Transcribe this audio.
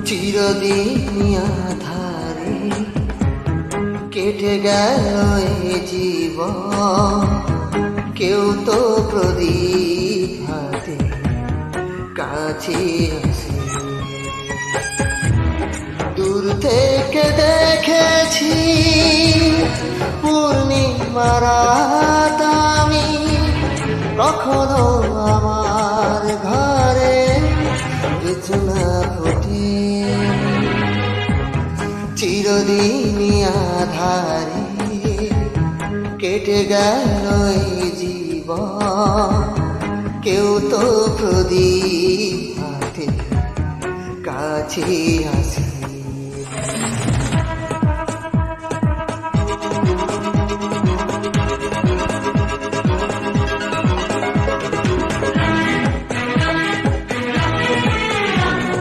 চিরদিন আধারে কেটে গেল এ জীবন, কেউ তো প্রদীপ হাতে কাছে আসে। দূর থেকে দেখেছি পূর্ণিমা রাত আমি, কখনো আমার ঘরে কিছু না ফোটে। চিরদিন আধারে কেটে গেল এই জীবন, কেউ তো প্রদীপ হাতে কাছে আসে।